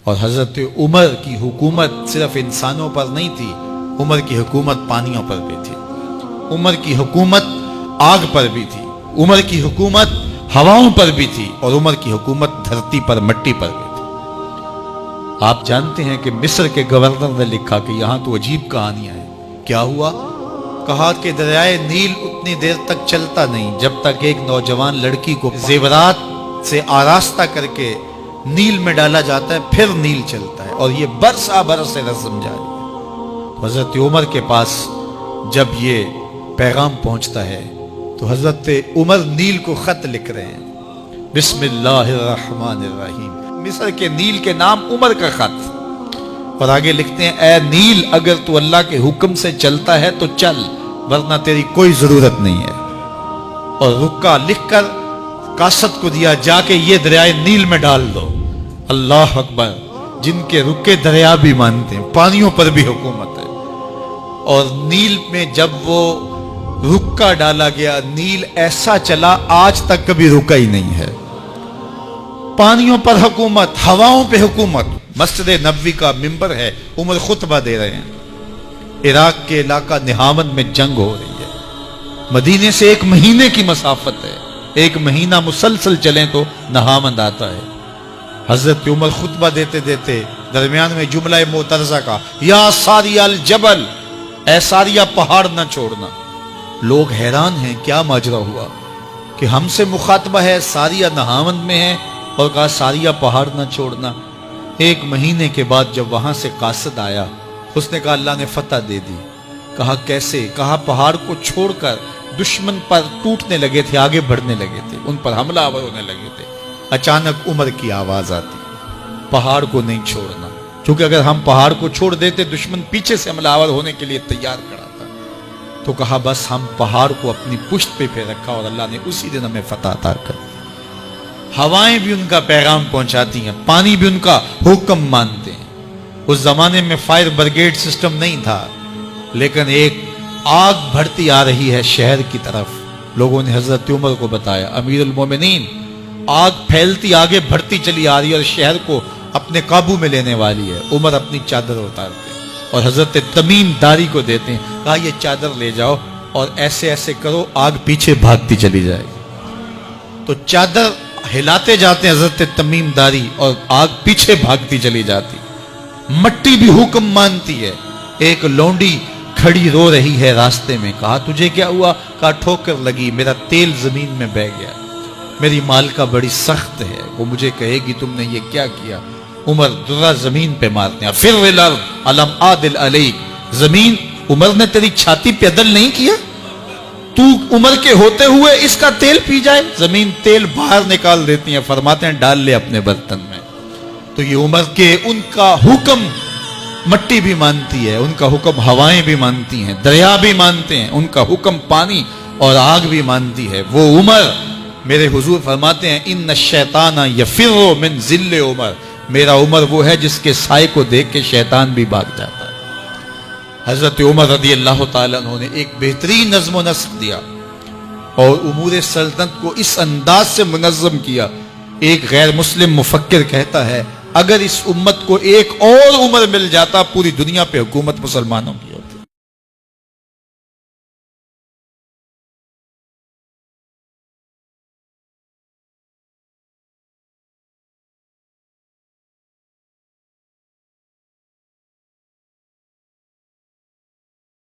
اور حضرت عمر کی حکومت صرف انسانوں پر نہیں تھی، عمر کی حکومت پانیوں پر بھی تھی، عمر کی حکومت آگ پر بھی تھی، عمر کی حکومت ہواؤں پر بھی تھی، اور عمر کی حکومت دھرتی پر مٹی پر بھی تھی۔ آپ جانتے ہیں کہ مصر کے گورنر نے لکھا کہ یہاں تو عجیب کہانیاں ہیں۔ کیا ہوا؟ کہا کہ دریائے نیل اتنی دیر تک چلتا نہیں جب تک ایک نوجوان لڑکی کو زیورات سے آراستہ کر کے نیل میں ڈالا جاتا ہے، پھر نیل چلتا ہے، اور یہ برسا برس سے رسم جاری ہے۔ حضرت عمر کے پاس جب یہ پیغام پہنچتا ہے تو حضرت عمر نیل کو خط لکھ رہے ہیں، بسم اللہ الرحمن الرحیم، مصر کے نیل کے نام عمر کا خط، اور آگے لکھتے ہیں، اے نیل اگر تو اللہ کے حکم سے چلتا ہے تو چل، ورنہ تیری کوئی ضرورت نہیں ہے۔ اور رکا لکھ کر قاصد کو دیا، جا کے یہ دریائے نیل میں ڈال دو۔ اللہ اکبر، جن کے رکے دریا بھی مانتے ہیں، پانیوں پر بھی حکومت ہے۔ اور نیل میں جب وہ رکا ڈالا گیا، نیل ایسا چلا آج تک کبھی رکا ہی نہیں ہے۔ پانیوں پر حکومت، ہواؤں پہ حکومت۔ مسجد نبوی کا ممبر ہے، عمر خطبہ دے رہے ہیں، عراق کے علاقہ نہاون میں جنگ ہو رہی ہے، مدینے سے 1 مہینے کی مسافت ہے، 1 مہینہ مسلسل چلیں تو نہاون آتا ہے۔ حضرت عمر خطبہ دیتے دیتے درمیان میں جملہ معترضہ کا، یا ساریہ الجبل، اے ساریہ پہاڑ نہ چھوڑنا۔ لوگ حیران ہیں، کیا ماجرا ہوا کہ ہم سے مخاطبہ ہے، ساریہ نہاون میں ہے، اور کہا ساریہ پہاڑ نہ چھوڑنا۔ 1 مہینے کے بعد جب وہاں سے قاصد آیا، اس نے کہا اللہ نے فتح دے دی۔ کہا کیسے؟ کہا پہاڑ کو چھوڑ کر دشمن پر ٹوٹنے لگے تھے، آگے بڑھنے لگے تھے، ان پر حملہ آور ہونے لگے تھے۔ اچانک عمر کی آواز آتی، پہاڑ کو نہیں چھوڑنا، کیونکہ اگر ہم پہاڑ کو چھوڑ دیتے دشمن پیچھے سے حملہ آور ہونے کے لیے تیار کھڑا تھا۔ تو کہا بس ہم پہاڑ کو اپنی پشت پہ پھیر رکھا، اور اللہ نے اسی دن ہمیں فتح عطا کر دی۔ ہوائیں بھی ان کا پیغام پہنچاتی ہیں، پانی بھی ان کا حکم مانتے ہیں۔ اس زمانے میں فائر بریگیڈ سسٹم نہیں تھا، لیکن ایک آگ بڑھتی آ رہی ہے شہر کی طرف۔ لوگوں نے حضرت عمر کو بتایا، امیر المومنین، آگ پھیلتی آگے بڑھتی چلی آ رہی ہے اور شہر کو اپنے قابو میں لینے والی ہے۔ عمر اپنی چادر اتارتے ہیں اور حضرت تمیم داری کو دیتے ہیں، کہا یہ چادر لے جاؤ اور ایسے ایسے کرو، آگ پیچھے بھاگتی چلی جائے گی۔ تو چادر ہلاتے جاتے ہیں حضرت تمیم داری، اور آگ پیچھے بھاگتی چلی جاتی۔ مٹی بھی حکم مانتی ہے۔ ایک لونڈی کھڑی رو رہی ہے راستے میں، کہا تجھے کیا ہوا؟ کہا ٹھوکر لگی، میرا تیل زمین میں بہہ گیا، میری مالکہ بڑی سخت ہے، وہ مجھے کہے گی تم نے یہ کیا کیا۔ عمر درہ زمین پہ مارتے ہیں، فر الارض الم عادل علیک، زمین عمر نے تیری چھاتی پہ عدل نہیں کیا؟ تو عمر کے ہوتے ہوئے اس کا تیل پی جائے؟ زمین تیل باہر نکال دیتی ہیں، فرماتے ہیں ڈال لے اپنے برتن میں۔ تو یہ عمر کے ان کا حکم مٹی بھی مانتی ہے، ان کا حکم ہوائیں بھی مانتی ہیں، دریا بھی مانتے ہیں، ان کا حکم پانی اور آگ بھی مانتی ہے۔ وہ عمر، میرے حضور فرماتے ہیں ان الشیطان یفر من ذل عمر، میرا عمر وہ ہے جس کے سائے کو دیکھ کے شیطان بھی بھاگ جاتا ہے۔ حضرت عمر رضی اللہ تعالیٰ عنہ نے ایک بہترین نظم و نسق دیا اور امور سلطنت کو اس انداز سے منظم کیا۔ ایک غیر مسلم مفکر کہتا ہے، اگر اس امت کو ایک اور عمر مل جاتا پوری دنیا پہ حکومت مسلمانوں کی